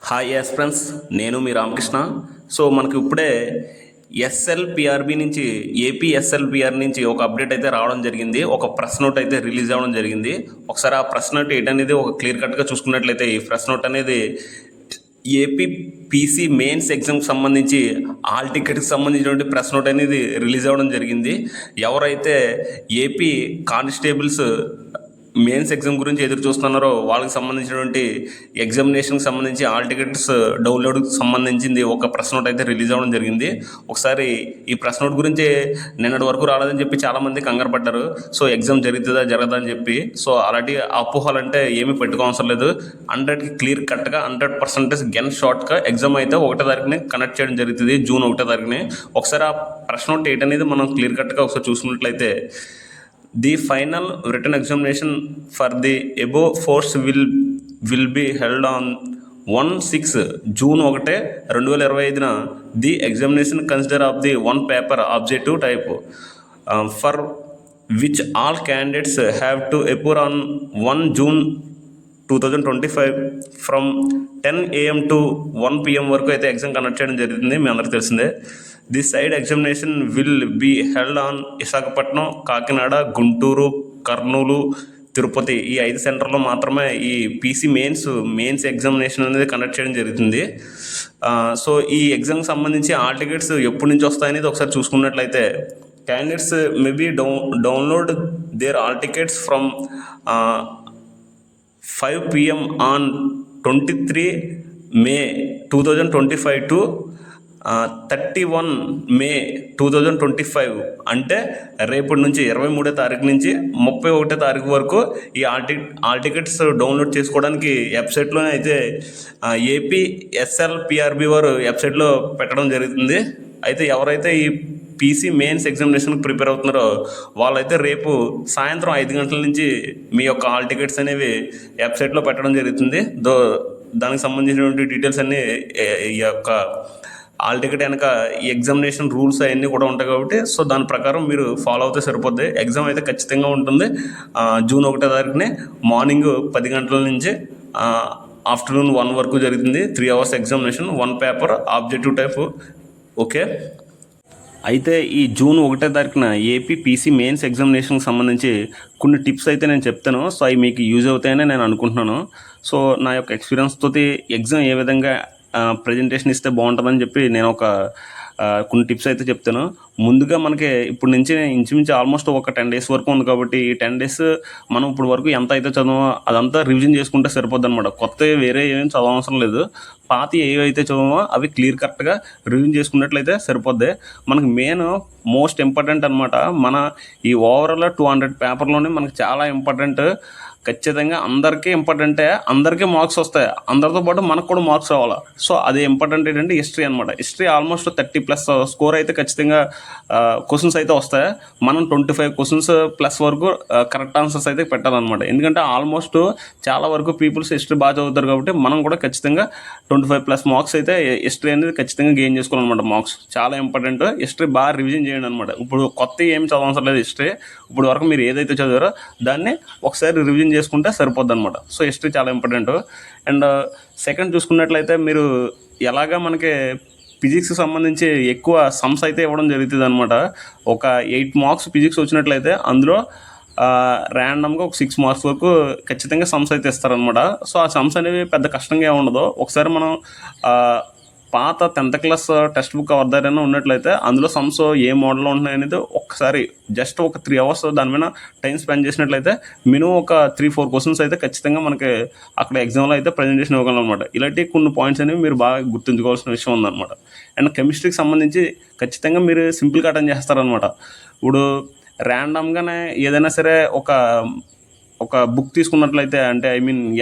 Hi yes friends, నేను మీ Ramakrishna. So మనకి ఇప్పుడే ఎస్ఎల్పిఆర్బి నుంచి ఏపీ ఎస్ఎల్పిఆర్ నుంచి ఒక అప్డేట్ అయితే రావడం జరిగింది. ఒక ప్రెస్ నోట్ అయితే రిలీజ్ అవ్వడం జరిగింది. ఒకసారి ఆ ప్రెస్ నోట్ ఏంటనేది ఒక క్లియర్ కట్గా చూసుకున్నట్లయితే ఈ ప్రెస్ నోట్ అనేది ఏపీ పీసీ మెయిన్స్ ఎగ్జామ్కి సంబంధించి ఆల్ టికెట్కి సంబంధించినటువంటి ప్రెస్ నోట్ అనేది రిలీజ్ అవ్వడం జరిగింది. ఎవరైతే ఏపీ కానిస్టేబుల్స్ మెయిన్స్ ఎగ్జామ్ గురించి ఎదురు చూస్తున్నారో వాళ్ళకి సంబంధించినటువంటి ఎగ్జామినేషన్కి సంబంధించి ఆల్ టికెట్స్ డౌన్లోడ్కి సంబంధించింది ఒక ప్రెస్ నోట్ అయితే రిలీజ్ అవ్వడం జరిగింది. ఒకసారి ఈ ప్రెస్ నోట్ గురించి నిన్నటి వరకు రాలేదని చెప్పి చాలామంది కంగారు పడ్డారు. సో ఎగ్జామ్ జరుగుతుందా జరగదా అని చెప్పి. సో అలాంటి అపోహలంటే ఏమీ పెట్టుకోవసరం లేదు. 100కి క్లియర్ కట్గా 100% గెన్ షార్ట్గా ఎగ్జామ్ అయితే 1వ తారీఖుని కండక్ట్ చేయడం జరుగుతుంది, జూన్ 1వ తారీఖుని. ఒకసారి ఆ ప్రెస్ నోట్ ఏంటనేది మనం క్లియర్ కట్గా ఒకసారి చూసుకున్నట్లయితే, The final written examination for the above force will be held on 1/6 June 2025. The examination consider of the one paper objective type for which all candidates have to appear on 1 June 2025 from 10 AM to 1 PM వరకు అయితే exam conduct చేయడం జరుగుతుంది. మీ అందరికీ తెలిసిందే. The said examination will be held on Visakhapatnam, Kakinada, Guntur, Kurnool, Tirupati ఈ 5 సెంటర్లో మాత్రమే ఈ పీసీ మెయిన్స్ ఎగ్జామినేషన్ అనేది కండక్ట్ చేయడం జరుగుతుంది. సో ఈ ఎగ్జామ్కి సంబంధించి ఆల్ టికెట్స్ ఎప్పటి నుంచి వస్తాయనేది ఒకసారి చూసుకున్నట్లయితే, candidates maybe download their hall tickets from 5 PM on 23 May 2025 to 31 May 2025. అంటే రేపటి నుంచి 23వ తారీఖు నుంచి 31వ తారీఖు వరకు ఈ ఆల్ టికెట్స్ డౌన్లోడ్ చేసుకోవడానికి వెబ్సైట్లోనే అయితే ఏపీ ఎస్ఎల్పిఆర్బి వారు వెబ్సైట్లో పెట్టడం జరుగుతుంది. అయితే ఎవరైతే ఈ పీసీ మెయిన్స్ ఎగ్జామినేషన్కి ప్రిపేర్ అవుతున్నారో వాళ్ళైతే రేపు సాయంత్రం 5 గంటల నుంచి మీ యొక్క ఆల్ టికెట్స్ అనేవి వెబ్సైట్లో పెట్టడం జరుగుతుంది. దానికి సంబంధించినటువంటి డీటెయిల్స్ అన్నీ ఈ యొక్క ఆల్ టికెట్ వెనక ఈ ఎగ్జామినేషన్ రూల్స్ అవన్నీ కూడా ఉంటాయి కాబట్టి, సో దాని ప్రకారం మీరు ఫాలో అవుతే సరిపోద్ది. ఎగ్జామ్ అయితే ఖచ్చితంగా ఉంటుంది. జూన్ 1వ తారీఖునే మార్నింగ్ 10 గంటల నుంచి ఆఫ్టర్నూన్ 1 వరకు జరుగుతుంది. 3 hours examination, 1 paper objective type. Okay, అయితే ఈ జూన్ 1వ తారీఖున ఏపీ పీసీ మెయిన్స్ ఎగ్జామినేషన్కి సంబంధించి కొన్ని టిప్స్ అయితే నేను చెప్తాను. సో అవి మీకు యూజ్ అవుతాయని నేను అనుకుంటున్నాను. సో నా యొక్క ఎక్స్పీరియన్స్ తోటి ఎగ్జామ్ ఏ విధంగా ప్రజెంటేషన్ ఇస్తే బాగుంటుందని చెప్పి నేను కొన్ని టిప్స్ అయితే చెప్తాను. ముందుగా మనకి ఇప్పుడు నుంచి ఇంచుమించు ఆల్మోస్ట్ ఒక 10 days వరకు ఉంది కాబట్టి, ఈ 10 days మనం ఇప్పుడు వరకు ఎంత అయితే చదవమో అదంతా రివిజన్ చేసుకుంటే సరిపోద్ది అనమాట. కొత్త వేరే ఏమేమి చదవవసరం లేదు. పాత ఏవైతే చదవమో అవి క్లియర్ కరెక్ట్గా రివిజన్ చేసుకున్నట్లయితే సరిపోద్ది. మనకు మోస్ట్ ఇంపార్టెంట్ అనమాట. మన ఈ ఓవరాల్ 200 పేపర్లోనే మనకు చాలా ఇంపార్టెంట్. ఖచ్చితంగా అందరికీ ఇంపార్టెంటే, అందరికీ మార్క్స్ వస్తాయి, అందరితో పాటు మనకు కూడా మార్క్స్ రావాలి. సో అది ఇంపార్టెంట్ ఏంటంటే హిస్టరీ అనమాట. హిస్టరీ ఆల్మోస్ట్ 30+ స్కోర్ అయితే ఖచ్చితంగా క్వశ్చన్స్ అయితే వస్తాయి. మనం 25 క్వశ్చన్స్ ప్లస్ వరకు కరెక్ట్ ఆన్సర్స్ అయితే పెట్టాలన్నమాట. ఎందుకంటే ఆల్మోస్ట్ చాలా వరకు పీపుల్స్ హిస్టరీ బాగా చదువుతారు కాబట్టి మనం కూడా ఖచ్చితంగా 25+ మార్క్స్ అయితే హిస్టరీ అనేది ఖచ్చితంగా గెయిన్ చేసుకోవాలన్నమాట. మార్క్స్ చాలా ఇంపార్టెంట్. హిస్టరీ బాగా రివిజన్ చేయండి అనమాట. ఇప్పుడు కొత్త ఏం చదవవసరం లేదు. హిస్టరీ ఇప్పుడు వరకు మీరు ఏదైతే చదివారో దాన్ని ఒకసారి రివిజన్ చేసుకుంటే సరిపోద్ది అనమాట. సో హిస్టరీ చాలా ఇంపార్టెంట్. అండ్ సెకండ్ చూసుకున్నట్లయితే, మీరు ఎలాగా మనకి ఫిజిక్స్కి సంబంధించి ఎక్కువ సమ్స్ అయితే ఇవ్వడం జరుగుతుంది అనమాట. ఒక 8 మార్క్స్ ఫిజిక్స్ వచ్చినట్లయితే అందులో ర్యాండమ్గా ఒక 6 మార్క్స్ వరకు ఖచ్చితంగా సమ్స్ అయితే ఇస్తారనమాట. సో ఆ సమ్స్ అనేవి పెద్ద కష్టంగా ఏమి ఉండదు. ఒకసారి మనం పాత 10th క్లాస్ టెక్స్ట్ బుక్ ఎవరిదైనా ఉన్నట్లయితే అందులో సమ్స్ ఏ మోడల్లో ఉంటున్నాయి అనేది ఒకసారి జస్ట్ ఒక 3 hours దాని మీద టైం స్పెండ్ చేసినట్లయితే మినిమం ఒక 3-4 క్వశ్చన్స్ అయితే ఖచ్చితంగా మనకి అక్కడ ఎగ్జామ్లో అయితే ప్రజెంటేషన్ ఇవ్వగలం అనమాట. ఇలాంటి కొన్ని పాయింట్స్ అనేవి మీరు బాగా గుర్తుంచుకోవాల్సిన విషయం ఉందన్నమాట. అండ్ కెమిస్ట్రీకి సంబంధించి ఖచ్చితంగా మీరు సింపుల్గా అటెండ్ చేస్తారనమాట. ఇప్పుడు ర్యాండమ్గానే ఏదైనా సరే ఒక బుక్ తీసుకున్నట్లయితే, అంటే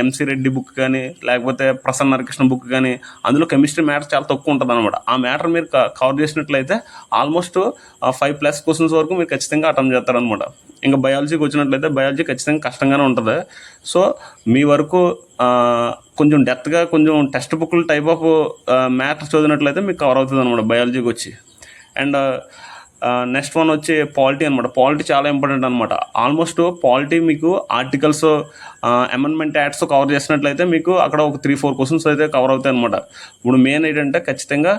ఎంసీ రెడ్డి బుక్ కానీ లేకపోతే ప్రసన్న హరికృష్ణ బుక్ కానీ, అందులో కెమిస్ట్రీ మ్యాటర్ చాలా తక్కువ ఉంటుంది అనమాట. ఆ మ్యాటర్ మీరు కవర్ చేసినట్లయితే ఆల్మోస్ట్ 5+ క్వశ్చన్స్ వరకు మీరు ఖచ్చితంగా అటెంప్ట్ చేస్తారనమాట. ఇంకా బయాలజీకి వచ్చినట్లయితే బయాలజీ ఖచ్చితంగా కష్టంగానే ఉంటుంది. సో మీ వరకు కొంచెం డెప్త్గా కొంచెం టెక్స్ట్ బుక్లు టైప్ ఆఫ్ మ్యాటర్ చదివినట్లయితే మీకు కవర్ అవుతుంది అనమాట బయాలజీకి వచ్చి. అండ్ నెక్స్ట్ వన్ వచ్చి పాలిటీ అనమాట. పాలిటీ చాలా ఇంపార్టెంట్ అనమాట. ఆల్మోస్ట్ పాలిటీ మీకు ఆర్టికల్స్, అమెండ్మెంట్ యాక్ట్స్ కవర్ చేసినట్లయితే మీకు అక్కడ ఒక 3-4 క్వశ్చన్స్ అయితే కవర్ అవుతాయి అనమాట. ఇప్పుడు మెయిన్ ఏంటంటే ఖచ్చితంగా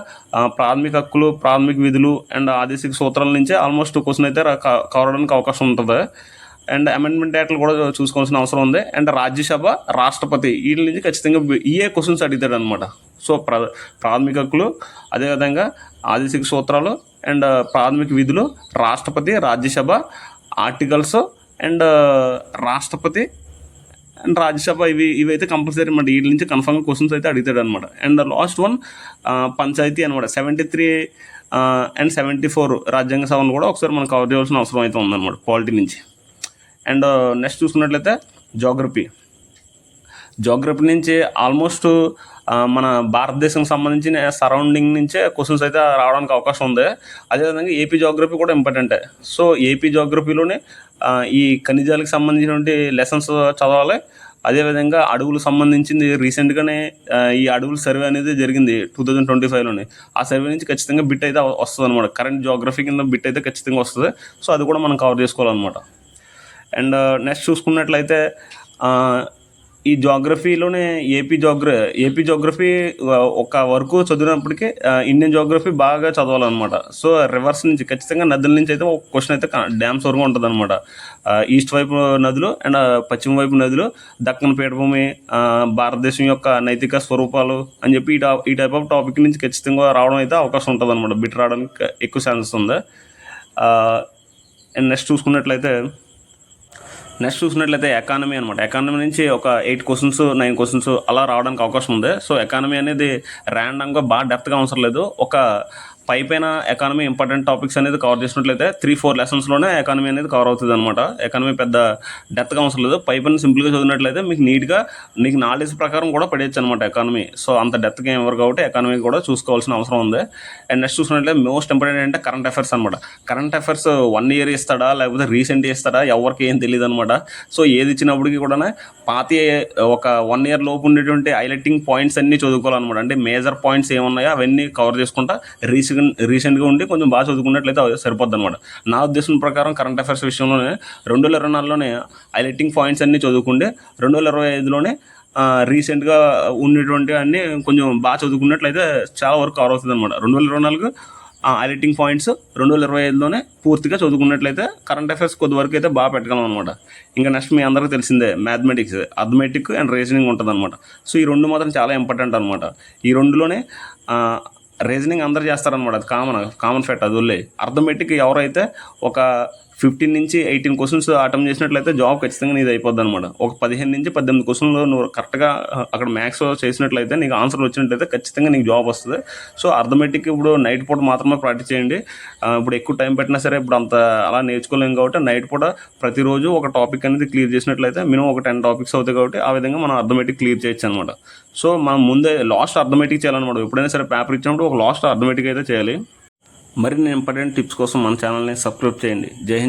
ప్రాథమిక హక్కులు, ప్రాథమిక విధులు అండ్ ఆదేశిక సూత్రాల నుంచే ఆల్మోస్ట్ క్వశ్చన్ అయితే కవర్ అవడానికి అవకాశం ఉంటుంది. అండ్ అమెండ్మెంట్ యాక్ట్లు కూడా చూసుకోవాల్సిన అవసరం ఉంది. అండ్ రాజ్యసభ, రాష్ట్రపతి వీటి నుంచి ఖచ్చితంగా ఏ క్వశ్చన్స్ అడుగుతాడు అనమాట. సో ప్రాథమిక హక్కులు, అదేవిధంగా ఆదేశిక సూత్రాలు అండ్ ప్రాథమిక విధులు, రాష్ట్రపతి, రాజ్యసభ, ఆర్టికల్స్ అండ్ రాష్ట్రపతి అండ్ రాజ్యసభ ఇవైతే కంపల్సరీ అనమాట. వీటి నుంచి కన్ఫర్మ్గా క్వశ్చన్స్ అయితే అడుగుతాడు అనమాట. అండ్ లాస్ట్ వన్ పంచాయతీ అనమాట. 73 అండ్ 74 రాజ్యాంగ సభను కూడా ఒకసారి మనం కవర్ చేయాల్సిన అవసరం అయితే ఉందన్నమాట పాలిటీ నుంచి. అండ్ నెక్స్ట్ చూసుకున్నట్లయితే జోగ్రఫీ నుంచి ఆల్మోస్ట్ మన భారతదేశం సంబంధించిన సరౌండింగ్ నుంచే క్వశ్చన్స్ అయితే రావడానికి అవకాశం ఉంది. అదేవిధంగా ఏపీ జోగ్రఫీ కూడా ఇంపార్టెంటే. సో ఏపీ జోగ్రఫీలోనే ఈ ఖనిజాలకు సంబంధించినటువంటి లెసన్స్ చదవాలి. అదేవిధంగా అడవులకు సంబంధించింది రీసెంట్గానే ఈ అడవుల సర్వే అనేది జరిగింది 2025లోనే. ఆ సర్వే నుంచి ఖచ్చితంగా బిట్ అయితే వస్తుంది అనమాట. కరెంట్ జోగ్రఫీ కింద బిట్ అయితే ఖచ్చితంగా వస్తుంది. సో అది కూడా మనం కవర్ చేసుకోవాలన్నమాట. అండ్ నెక్స్ట్ చూసుకున్నట్లయితే ఈ జోగ్రఫీలోనే ఏపీ జోగ్రఫీ ఒక వరకు చదివినప్పటికీ ఇండియన్ జోగ్రఫీ బాగా చదవాలన్నమాట. సో రివర్స్ నుంచి ఖచ్చితంగా నదుల నుంచి అయితే ఒక క్వశ్చన్ అయితే డ్యామ్స్ వరకు ఉంటుంది అనమాట. ఈస్ట్ వైపు నదులు అండ్ పశ్చిమ వైపు నదులు, దక్కన్ పీఠభూమి, భారతదేశం యొక్క నైతిక స్వరూపాలు అని చెప్పి ఈ టైప్ ఆఫ్ టాపిక్ నుంచి ఖచ్చితంగా రావడం అయితే అవకాశం ఉంటుంది అనమాట. బిట్ రావడానికి ఎక్కువ ఛాన్సెస్ ఉంది. అండ్ నెక్స్ట్ చూసుకున్నట్లయితే ఎకానమీ అనమాట. ఎకానమీ నుంచి ఒక 8 క్వశ్చన్స్ 9 క్వశ్చన్స్ అలా రావడానికి అవకాశం ఉంది. సో ఎకానమీ అనేది ర్యాండమ్గా బాగా డెప్త్గా అవసరం లేదు. ఒక పైన ఎకానమీ ఇంపార్టెంట్ టాపిక్స్ అనేది కవర్ చేసినట్లయితే 3-4 లెసన్స్లోనే ఎకానమీ అనేది కవర్ అవుతుంది అనమాట. ఎకానమీ పెద్ద డెప్త్గా అవసరం లేదు. పైన సింపుల్గా చదివినట్లయితే మీకు నీట్గా నీకు నాలెడ్జ్ ప్రకారం కూడా పడేయచ్చు అనమాట ఎకానమీ. సో అంత డెప్త్గా ఏం ఎవరు కాబట్టి ఎకానమీ కూడా చూసుకోవాల్సిన అవసరం ఉంది. అండ్ నెక్స్ట్ చూసినట్లయితే మోస్ట్ ఇంపార్టెంట్ అంటే కరెంట్ అఫైర్స్ అనమాట. కరెంట్ అఫైర్స్ 1 ఇయర్ ఇస్తాడా లేకపోతే రీసెంట్ ఇస్తాడా ఎవరికి ఏం తెలియదు అనమాట. సో ఏది ఇచ్చినప్పటికీ కూడా పాతి ఒక 1 ఇయర్ లోపు ఉండేటువంటి హైలైటింగ్ పాయింట్స్ అన్నీ చదువుకోవాలన్నమాట. అంటే మేజర్ పాయింట్స్ ఏమున్నాయో అవన్నీ కవర్ చేసుకుంటా రీసెంట్గా ఉండి కొంచెం బాగా చదువుకున్నట్లయితే సరిపోద్ది అనమాట. నా ఉద్దేశం ప్రకారం కరెంట్ అఫైర్స్ విషయంలోనే 2024లోనే హైలైటింగ్ పాయింట్స్ అన్నీ చదువుకుంటే 2025లోనే రీసెంట్గా ఉన్నటువంటి అన్నీ కొంచెం బాగా చదువుకున్నట్లయితే చాలా వరకు కవర్ అవుతుంది అనమాట. 2024 హైలైటింగ్ పాయింట్స్ 2025లోనే పూర్తిగా చదువుకున్నట్లయితే కరెంట్ అఫైర్స్ కొద్ది వరకు అయితే బాగా పెట్టగలం అనమాట. ఇంకా నెక్స్ట్ మీ అందరికీ తెలిసిందే మ్యాథమెటిక్స్, అర్థమెటిక్ అండ్ రీజనింగ్ ఉంటుంది అనమాట. సో ఈ రెండు మాత్రం చాలా ఇంపార్టెంట్ అనమాట. ఈ రెండులోనే రీజనింగ్ అందరు చేస్తారనమాట. అది కామన్ ఫ్యాక్ట్. అది వదిలే అర్థమెటిక్ ఎవరైతే ఒక 15 నుంచి 18 క్వశ్చన్స్ అటెంప్ట్ చేసినట్లయితే జాబ్ ఖచ్చితంగా నీది అయిపోద్ది అనమాట. ఒక 15 నుంచి 18 క్వశ్చన్లు నువ్వు కరెక్ట్గా అక్కడ మ్యాథ్స్ చేసినట్లయితే నీకు ఆన్సర్ వచ్చినట్లయితే ఖచ్చితంగా నీకు జాబ్ వస్తుంది. సో అర్థమెటిక్ ఇప్పుడు నైట్ పూట మాత్రమే ప్రాక్టీస్ చేయండి. ఇప్పుడు ఎక్కువ టైం పెట్టినా సరే ఇప్పుడు అంత అలా నేర్చుకోలేము కాబట్టి నైట్ పూట ప్రతిరోజు ఒక టాపిక్ అనేది క్లియర్ చేసినట్లయితే మినిమం ఒక 10 టాపిక్స్ అవుతాయి కాబట్టి ఆ విధంగా మనం అర్థమెటిక్ క్లియర్ చేయొచ్చు అనమాట. సో మనం ముందే లాస్ట్ అర్థమెటిక్ చేయాలన్నమాట. ఎప్పుడైనా సరే పేపర్ ఇచ్చినప్పుడు ఒక లాస్ట్ అర్థమెటిక్ అయితే చేయాలి. మరిన్ని ఇంపార్టెంట్ టిప్స్ కోసం మన ఛానల్ని సబ్స్క్రైబ్ చేయండి. జై హింద్.